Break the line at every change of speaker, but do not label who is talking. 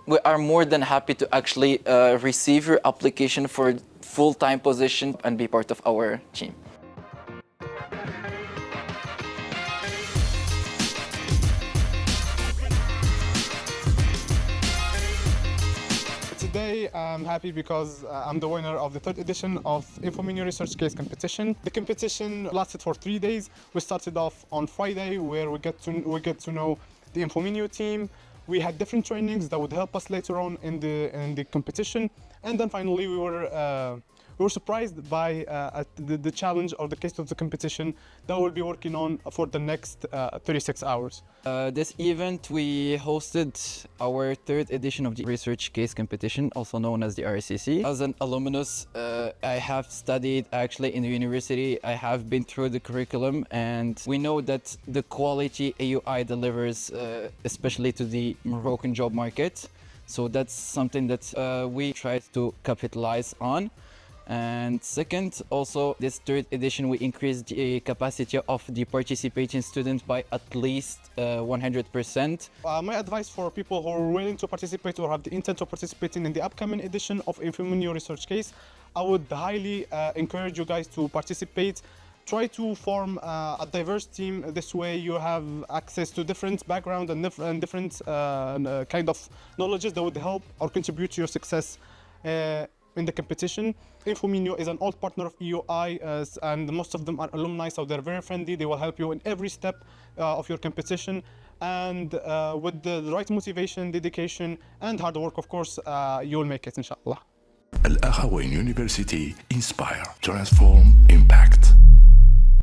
We are more than happy to actually receive your application for full-time position and be part of our team.
Today I'm happy because I'm the winner of the third edition of Infomineo Research Case Competition. The competition lasted for 3 days. We started off on Friday where we get to know the Infomineo team. We had different trainings that would help us later on in the competition, and then finally we were surprised by the challenge or the case of the competition that we'll be working on for the next 36 hours.
This event, we hosted our third edition of the Research Case Competition, also known as the RCC. As an alumnus, I have studied actually in the university. I have been through the curriculum, and we know that the quality AUI delivers, especially to the Moroccan job market. So that's something that we try to capitalize on. And second, also this third edition, we increased the capacity of the participating students by at least 100%.
My advice for people who are willing to participate or have the intent of participating in the upcoming edition of Infomineo Research Case, I would highly encourage you guys to participate. Try to form a diverse team. This way you have access to different background and different kind of knowledges that would help or contribute to your success in the competition. Infomineo is an old partner of EUI, and most of them are alumni, so they're very friendly. They will help you in every step of your competition, and with the right motivation, dedication, and hard work, of course, you will make it, inshallah.
Akhawayn University, inspire, transform, impact.